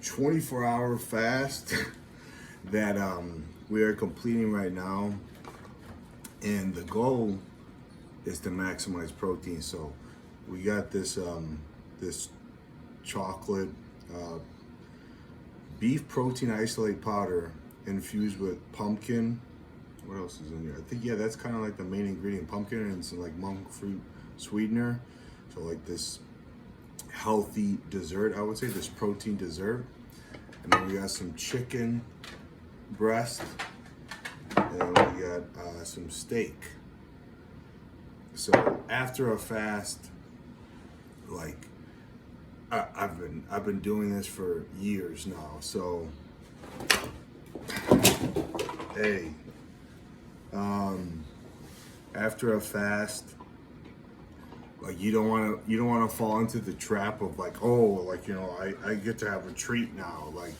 24-hour fast that we are completing right now, and the goal is to maximize protein. So we got this this chocolate beef protein isolate powder infused with pumpkin. What else is in here? I think, yeah, that's kind of like the main ingredient, pumpkin, and some like monk fruit sweetener. So like this healthy dessert, I would say, this protein dessert. And then we got some chicken breast, and we got some steak. So after a fast, like I've been doing this for years now. So hey, after a fast, like you don't want to fall into the trap of like, oh, like, you know, I get to have a treat now. Like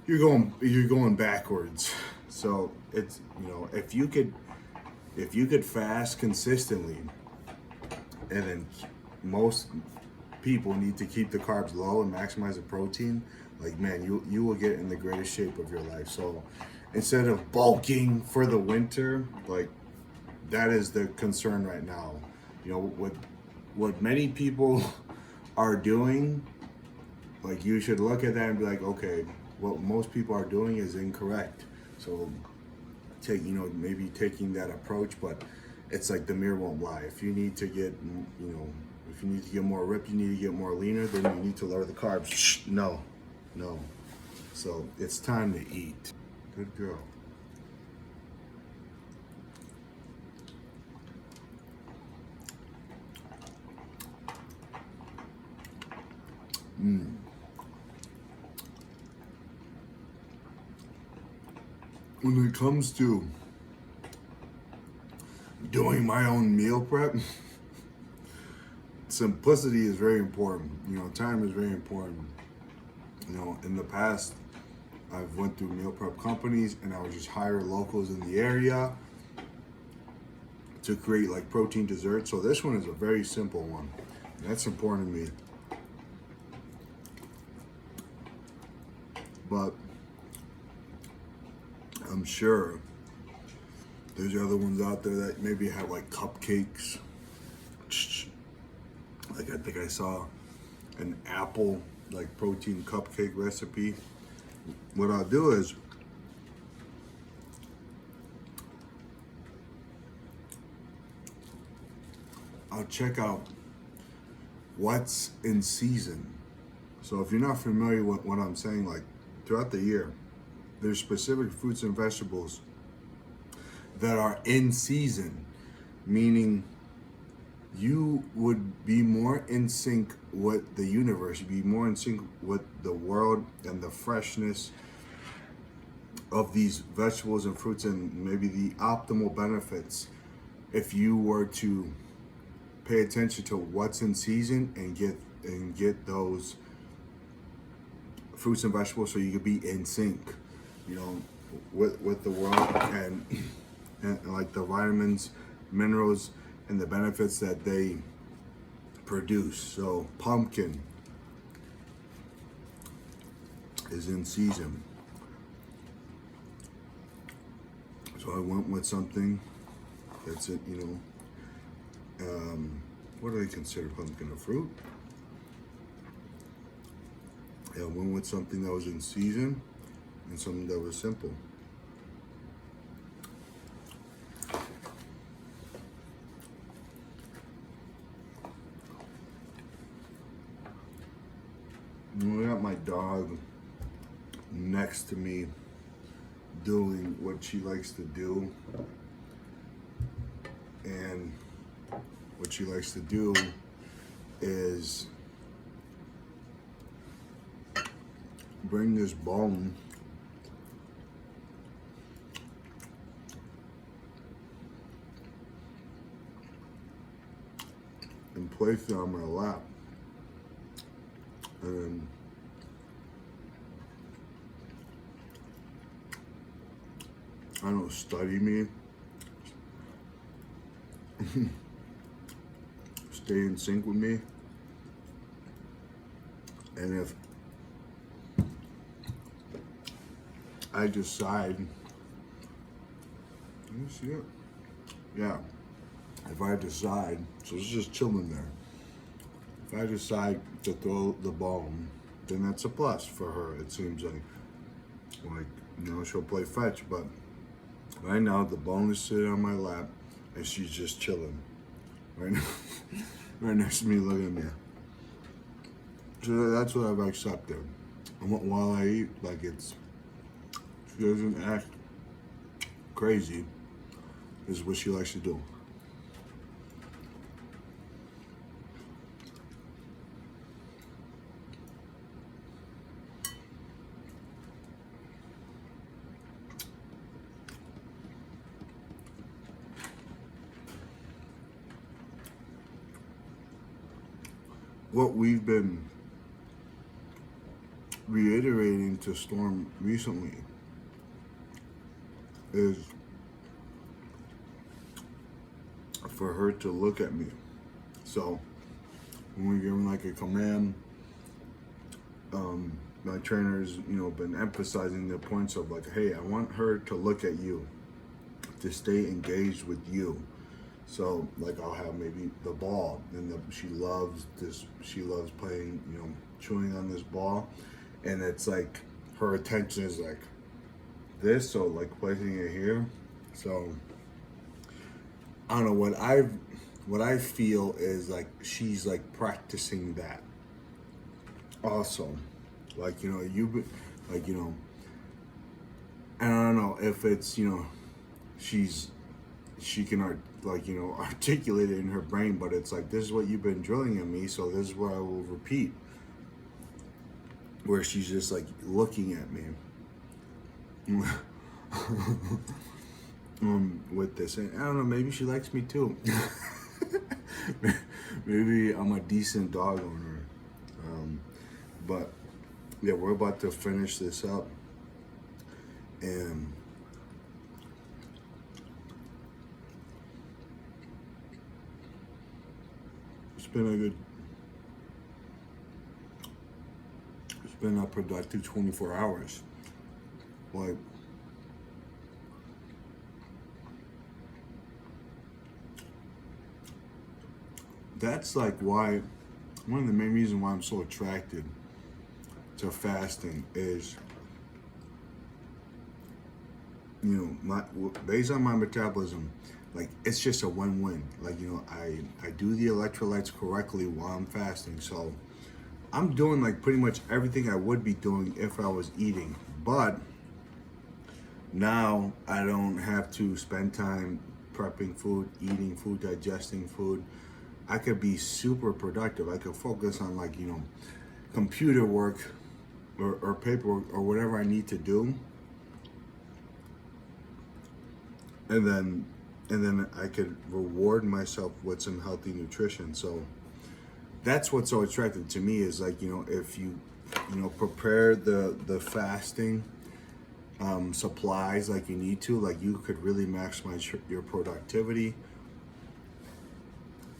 you're going backwards. So it's, you know, if you could fast consistently, and then most people need to keep the carbs low and maximize the protein, like, man, you will get in the greatest shape of your life. So instead of bulking for the winter, like, that is the concern right now. You know, what many people are doing, like, you should look at that and be like, okay, what most people are doing is incorrect. So maybe taking that approach, but it's like the mirror won't lie. If you need to get, if you need to get more ripped, you need to get more leaner, then you need to lower the carbs. No. So it's time to eat. Good girl. When it comes to doing my own meal prep, simplicity is very important. You know, time is very important. You know, in the past, I've went through meal prep companies, and I would just hire locals in the area to create like protein desserts. So this one is a very simple one. And that's important to me. But I'm sure there's other ones out there that maybe have like cupcakes. Like, I think I saw an apple like protein cupcake recipe. What I'll do is I'll check out what's in season. So if you're not familiar with what I'm saying, like, throughout the year, there's specific fruits and vegetables that are in season, meaning you would be more in sync with the universe, you'd be more in sync with the world and the freshness of these vegetables and fruits, and maybe the optimal benefits if you were to pay attention to what's in season and get those fruits and vegetables, so you could be in sync, you know, with the world and like the vitamins, minerals, and the benefits that they produce. So pumpkin is in season. So I went with something that's it, you know. What do they consider pumpkin, a fruit? Yeah, I went with something that was in season and something that was simple. I got my dog next to me doing what she likes to do, and what she likes to do is bring this bone and place it on my lap, and then I don't know, study me, stay in sync with me, and if I decide, let me see it. Yeah, if I decide, so it's just chilling there. If I decide to throw the bone, then that's a plus for her. It seems like she'll play fetch, but right now the bone is sitting on my lap, and she's just chilling right now, right next to me, looking at me. So that's what I've accepted. And while I eat, she doesn't act crazy. This is what she likes to do. What we've been reiterating to Storm recently is for her to look at me. So when we're giving like a command, my trainers, been emphasizing the points of like, hey, I want her to look at you, to stay engaged with you. So like I'll have maybe the ball, and she loves this. She loves playing, chewing on this ball, and it's like her attention is like this. So like placing it here. So I don't know what I feel is like she's like practicing that. Also, like and I don't know if it's she can articulate it in her brain, but it's like, this is what you've been drilling in me, so this is what I will repeat. Where she's just like looking at me with this, and I don't know, maybe she likes me too. Maybe I'm a decent dog owner, but yeah, we're about to finish this up, and it's been a productive 24 hours. Like, that's like one of the main reasons why I'm so attracted to fasting is, based on my metabolism, like it's just a win-win. Like, I do the electrolytes correctly while I'm fasting, so I'm doing like pretty much everything I would be doing if I was eating, but now I don't have to spend time prepping food, eating food, digesting food. I could be super productive. I could focus on computer work or paperwork or whatever I need to do, and then I could reward myself with some healthy nutrition. So that's what's so attractive to me is like, if you prepare the fasting supplies like you need to, like you could really maximize your productivity.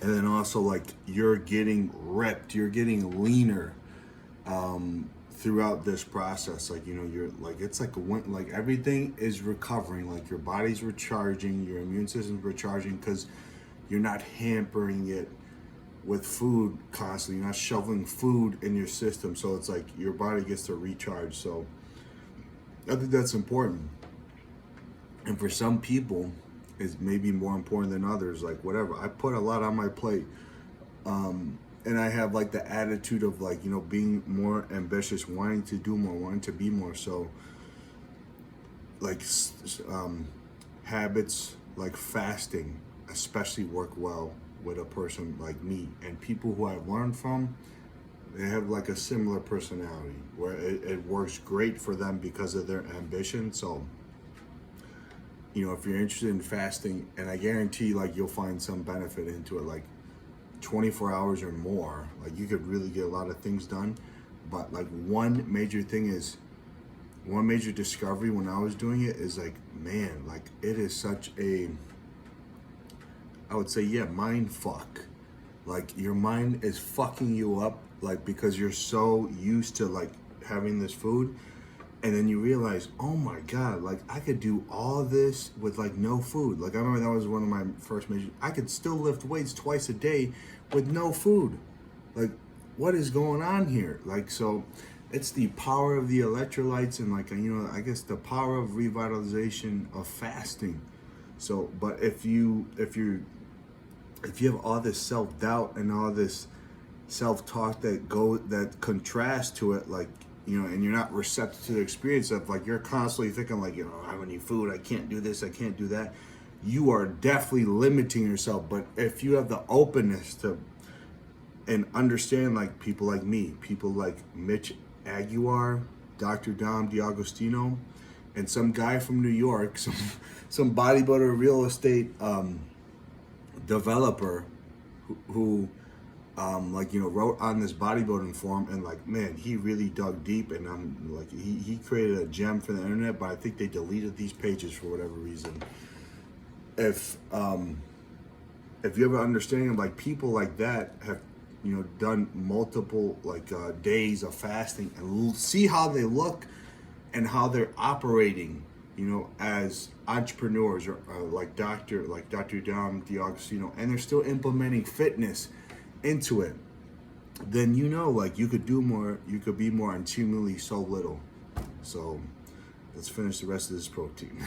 And then also like you're getting ripped, you're getting leaner throughout this process. Like, you're like, it's like like everything is recovering, like your body's recharging, your immune system's recharging, because you're not hampering it with food constantly. You're not shoveling food in your system, so it's like your body gets to recharge. So I think that's important, and for some people it's maybe more important than others. Like, whatever, I put a lot on my plate, and I have like the attitude of like, being more ambitious, wanting to do more, wanting to be more. So like habits like fasting especially work well with a person like me, and people who I've learned from, they have like a similar personality where it works great for them because of their ambition. So if you're interested in fasting, and I guarantee like you'll find some benefit into it, like 24 hours or more, like you could really get a lot of things done. But like one major discovery when I was doing it is like, man, like it is such a, I would say, yeah, mind fuck. Like your mind is fucking you up, like because you're so used to like having this food, and then you realize, oh my god, like I could do all this with like no food. Like I remember that was one of my first measures. I could still lift weights twice a day with no food. Like, what is going on here? Like, so it's the power of the electrolytes and like, I guess the power of revitalization of fasting. So, but if you have all this self-doubt and all this self-talk that contrasts to it, like, and you're not receptive to the experience of like, you're constantly thinking like, I don't have any food, I can't do this, I can't do that, you are definitely limiting yourself. But if you have the openness to and understand, like people like me, people like Mitch Aguiar, Dr. Dom DiAgostino, and some guy from New York, some bodybuilder real estate developer who wrote on this bodybuilding forum, and like, man, he really dug deep, and I'm like, he created a gem for the internet, but I think they deleted these pages for whatever reason. If you have an understanding of like people like that have done multiple days of fasting and see how they look and how they're operating, as entrepreneurs or like Dr. Dom DiAgostino, and they're still implementing fitness into it, then like you could do more, you could be more, and seemingly so little. So let's finish the rest of this protein.